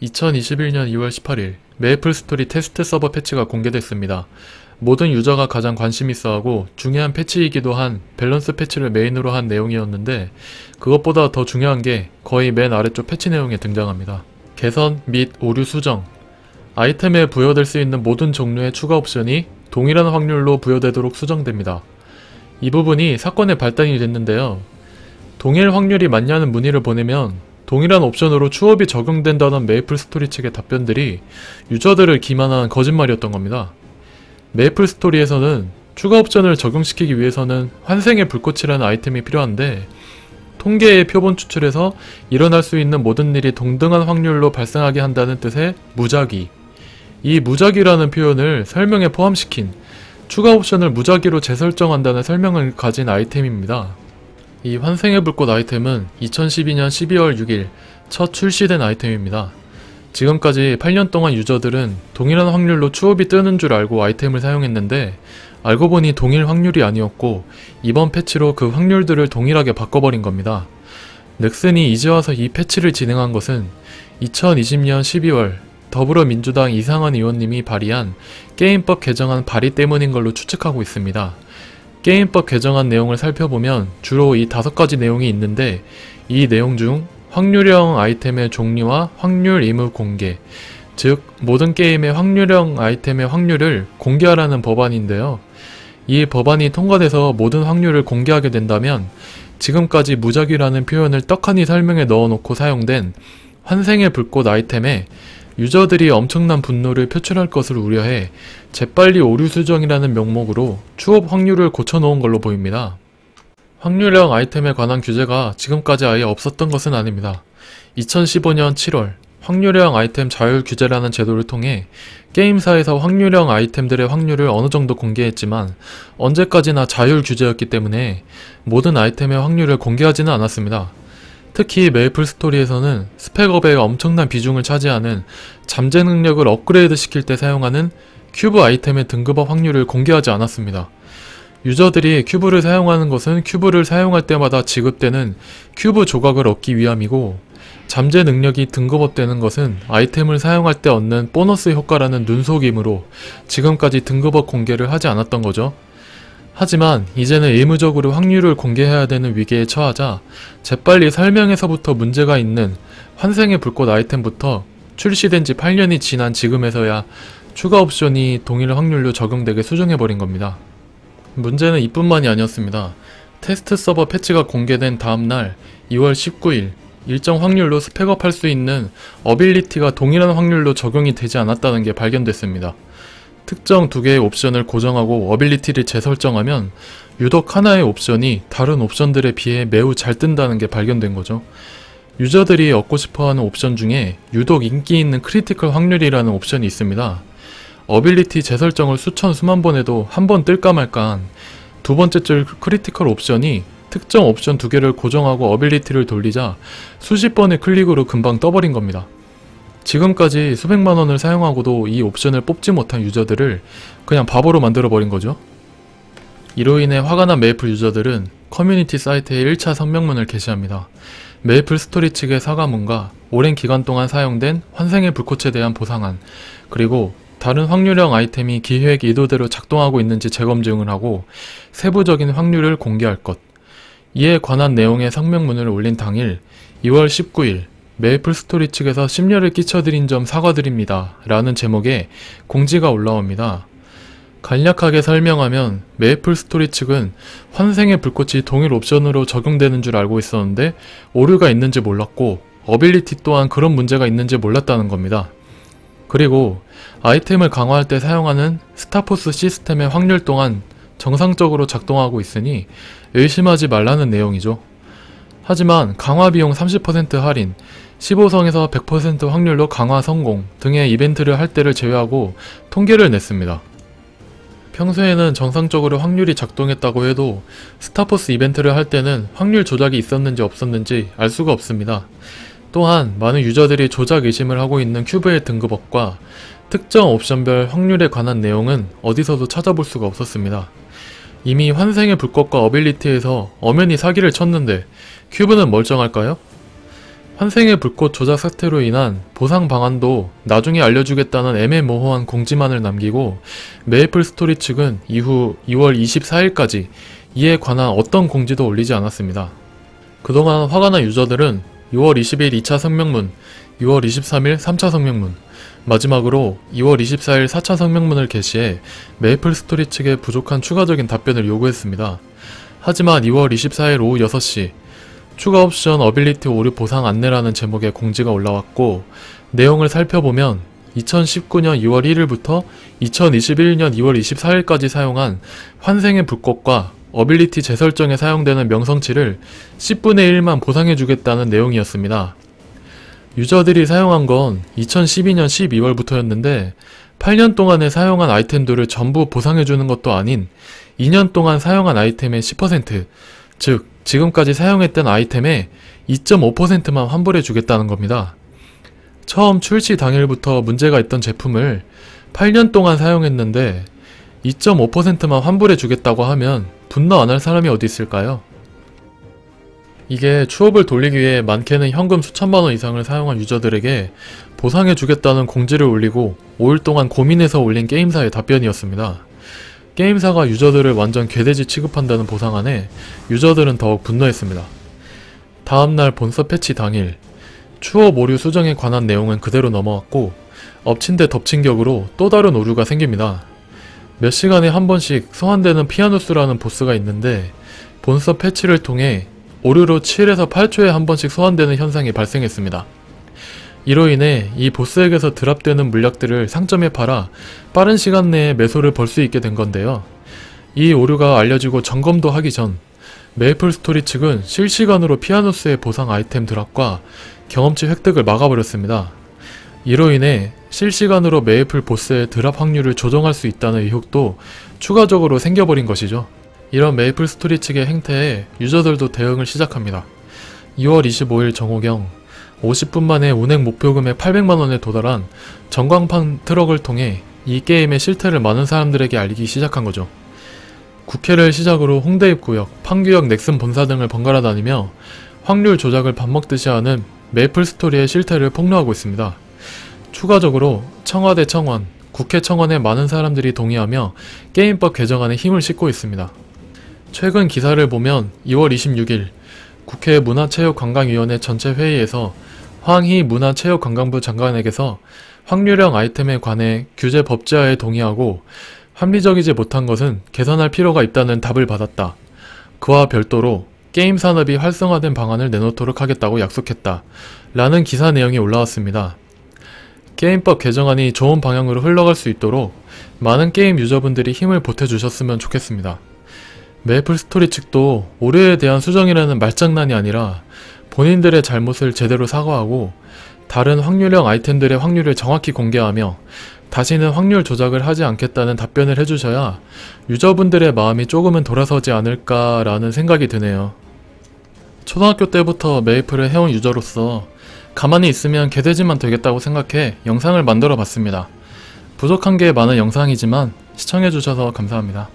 2021년 2월 18일 메이플 스토리 테스트 서버 패치가 공개됐습니다. 모든 유저가 가장 관심 있어하고 중요한 패치이기도 한 밸런스 패치를 메인으로 한 내용이었는데, 그것보다 더 중요한 게 거의 맨 아래쪽 패치 내용에 등장합니다. 개선 및 오류 수정, 아이템에 부여될 수 있는 모든 종류의 추가 옵션이 동일한 확률로 부여되도록 수정됩니다. 이 부분이 사건의 발단이 됐는데요. 동일 확률이 맞냐는 문의를 보내면 동일한 옵션으로 추업이 적용된다는 메이플 스토리 측의 답변들이 유저들을 기만한 거짓말이었던 겁니다. 메이플 스토리에서는 추가 옵션을 적용시키기 위해서는 환생의 불꽃이라는 아이템이 필요한데, 통계의 표본 추출에서 일어날 수 있는 모든 일이 동등한 확률로 발생하게 한다는 뜻의 무작위, 이 무작위라는 표현을 설명에 포함시킨 추가 옵션을 무작위로 재설정한다는 설명을 가진 아이템입니다. 이 환생의 불꽃 아이템은 2012년 12월 6일 첫 출시된 아이템입니다. 지금까지 8년 동안 유저들은 동일한 확률로 추업이 뜨는 줄 알고 아이템을 사용했는데, 알고 보니 동일 확률이 아니었고 이번 패치로 그 확률들을 동일하게 바꿔버린 겁니다. 넥슨이 이제 와서 이 패치를 진행한 것은 2020년 12월 더불어민주당 이상한 의원님이 발의한 게임법 개정안 발의 때문인 걸로 추측하고 있습니다. 게임법 개정안 내용을 살펴보면 주로 이 5가지 내용이 있는데, 이 내용 중 확률형 아이템의 종류와 확률 의무 공개, 즉 모든 게임의 확률형 아이템의 확률을 공개하라는 법안인데요. 이 법안이 통과돼서 모든 확률을 공개하게 된다면 지금까지 무작위라는 표현을 떡하니 설명에 넣어놓고 사용된 환생의 불꽃 아이템에 유저들이 엄청난 분노를 표출할 것을 우려해 재빨리 오류 수정이라는 명목으로 추업 확률을 고쳐놓은 걸로 보입니다. 확률형 아이템에 관한 규제가 지금까지 아예 없었던 것은 아닙니다. 2015년 7월 확률형 아이템 자율 규제라는 제도를 통해 게임사에서 확률형 아이템들의 확률을 어느 정도 공개했지만 언제까지나 자율 규제였기 때문에 모든 아이템의 확률을 공개하지는 않았습니다. 특히 메이플 스토리에서는 스펙업의 엄청난 비중을 차지하는 잠재 능력을 업그레이드 시킬 때 사용하는 큐브 아이템의 등급업 확률을 공개하지 않았습니다. 유저들이 큐브를 사용하는 것은 큐브를 사용할 때마다 지급되는 큐브 조각을 얻기 위함이고, 잠재 능력이 등급업되는 것은 아이템을 사용할 때 얻는 보너스 효과라는 눈속임으로 지금까지 등급업 공개를 하지 않았던 거죠. 하지만 이제는 의무적으로 확률을 공개해야 되는 위기에 처하자 재빨리 설명에서부터 문제가 있는 환생의 불꽃 아이템부터 출시된 지 8년이 지난 지금에서야 추가 옵션이 동일 확률로 적용되게 수정해버린 겁니다. 문제는 이뿐만이 아니었습니다. 테스트 서버 패치가 공개된 다음날 2월 19일 일정 확률로 스펙업 할 수 있는 어빌리티가 동일한 확률로 적용이 되지 않았다는 게 발견됐습니다. 특정 2개의 옵션을 고정하고 어빌리티를 재설정하면 유독 하나의 옵션이 다른 옵션들에 비해 매우 잘 뜬다는 게 발견된 거죠. 유저들이 얻고 싶어하는 옵션 중에 유독 인기 있는 크리티컬 확률이라는 옵션이 있습니다. 어빌리티 재설정을 수천 수만 번 해도 한 번 뜰까 말까한 두 번째 줄 크리티컬 옵션이 특정 옵션 2개를 고정하고 어빌리티를 돌리자 수십 번의 클릭으로 금방 떠버린 겁니다. 지금까지 수백만 원을 사용하고도 이 옵션을 뽑지 못한 유저들을 그냥 바보로 만들어버린 거죠. 이로 인해 화가 난 메이플 유저들은 커뮤니티 사이트에 1차 성명문을 게시합니다. 메이플 스토리 측의 사과문과 오랜 기간 동안 사용된 환생의 불꽃에 대한 보상안, 그리고 다른 확률형 아이템이 기획 의도대로 작동하고 있는지 재검증을 하고 세부적인 확률을 공개할 것, 이에 관한 내용의 성명문을 올린 당일 2월 19일 메이플 스토리 측에서 심려를 끼쳐드린 점 사과드립니다 라는 제목의 공지가 올라옵니다. 간략하게 설명하면 메이플 스토리 측은 환생의 불꽃이 동일 옵션으로 적용되는 줄 알고 있었는데 오류가 있는지 몰랐고, 어빌리티 또한 그런 문제가 있는지 몰랐다는 겁니다. 그리고 아이템을 강화할 때 사용하는 스타포스 시스템의 확률 또한 정상적으로 작동하고 있으니 의심하지 말라는 내용이죠. 하지만 강화 비용 30% 할인, 15성에서 100% 확률로 강화 성공 등의 이벤트를 할 때를 제외하고 통계를 냈습니다. 평소에는 정상적으로 확률이 작동했다고 해도 스타포스 이벤트를 할 때는 확률 조작이 있었는지 없었는지 알 수가 없습니다. 또한 많은 유저들이 조작 의심을 하고 있는 큐브의 등급업과 특정 옵션별 확률에 관한 내용은 어디서도 찾아볼 수가 없었습니다. 이미 환생의 불꽃과 어빌리티에서 엄연히 사기를 쳤는데 큐브는 멀쩡할까요? 환생의 불꽃 조작 사태로 인한 보상 방안도 나중에 알려주겠다는 애매모호한 공지만을 남기고 메이플 스토리 측은 이후 2월 24일까지 이에 관한 어떤 공지도 올리지 않았습니다. 그동안 화가 난 유저들은 6월 20일 2차 성명문, 6월 23일 3차 성명문, 마지막으로 2월 24일 4차 성명문을 게시해 메이플 스토리 측에 부족한 추가적인 답변을 요구했습니다. 하지만 2월 24일 오후 6시 추가 옵션 어빌리티 오류 보상 안내라는 제목의 공지가 올라왔고, 내용을 살펴보면 2019년 2월 1일부터 2021년 2월 24일까지 사용한 환생의 불꽃과 어빌리티 재설정에 사용되는 명성치를 10분의 1만 보상해주겠다는 내용이었습니다. 유저들이 사용한 건 2012년 12월부터였는데 8년 동안에 사용한 아이템들을 전부 보상해주는 것도 아닌 2년 동안 사용한 아이템의 10%, 즉 지금까지 사용했던 아이템의 2.5%만 환불해주겠다는 겁니다. 처음 출시 당일부터 문제가 있던 제품을 8년 동안 사용했는데 2.5%만 환불해주겠다고 하면 분노 안 할 사람이 어디 있을까요? 이게 추업을 돌리기 위해 많게는 현금 수천만원 이상을 사용한 유저들에게 보상해주겠다는 공지를 올리고 5일 동안 고민해서 올린 게임사의 답변이었습니다. 게임사가 유저들을 완전 개돼지 취급한다는 보상안에 유저들은 더욱 분노했습니다. 다음날 본서 패치 당일 추업 오류 수정에 관한 내용은 그대로 넘어왔고 엎친 데 덮친 격으로 또 다른 오류가 생깁니다. 몇 시간에 한 번씩 소환되는 피아누스라는 보스가 있는데 본서 패치를 통해 오류로 7에서 8초에 한 번씩 소환되는 현상이 발생했습니다. 이로 인해 이 보스에게서 드랍되는 물약들을 상점에 팔아 빠른 시간 내에 매소를 벌 수 있게 된 건데요. 이 오류가 알려지고 점검도 하기 전 메이플 스토리 측은 실시간으로 피아누스의 보상 아이템 드랍과 경험치 획득을 막아버렸습니다. 이로 인해 실시간으로 메이플 보스의 드랍 확률을 조정할 수 있다는 의혹도 추가적으로 생겨버린 것이죠. 이런 메이플 스토리 측의 행태에 유저들도 대응을 시작합니다. 2월 25일 정오경 50분 만에 운행 목표 금액 800만원에 도달한 전광판 트럭을 통해 이 게임의 실태를 많은 사람들에게 알리기 시작한 거죠. 국회를 시작으로 홍대 입구역, 판교역 넥슨 본사 등을 번갈아 다니며 확률 조작을 밥 먹듯이 하는 메이플 스토리의 실태를 폭로하고 있습니다. 추가적으로 청와대 청원, 국회 청원에 많은 사람들이 동의하며 게임법 개정안에 힘을 싣고 있습니다. 최근 기사를 보면 2월 26일 국회 문화체육관광위원회 전체 회의에서 황희 문화체육관광부 장관에게서 확률형 아이템에 관해 규제 법제화에 동의하고 합리적이지 못한 것은 개선할 필요가 있다는 답을 받았다. 그와 별도로 게임 산업이 활성화된 방안을 내놓도록 하겠다고 약속했다. 라는 기사 내용이 올라왔습니다. 게임법 개정안이 좋은 방향으로 흘러갈 수 있도록 많은 게임 유저분들이 힘을 보태주셨으면 좋겠습니다. 메이플 스토리 측도 오류에 대한 수정이라는 말장난이 아니라 본인들의 잘못을 제대로 사과하고 다른 확률형 아이템들의 확률을 정확히 공개하며 다시는 확률 조작을 하지 않겠다는 답변을 해주셔야 유저분들의 마음이 조금은 돌아서지 않을까라는 생각이 드네요. 초등학교 때부터 메이플을 해온 유저로서 가만히 있으면 개돼지만 되겠다고 생각해 영상을 만들어 봤습니다. 부족한 게 많은 영상이지만 시청해주셔서 감사합니다.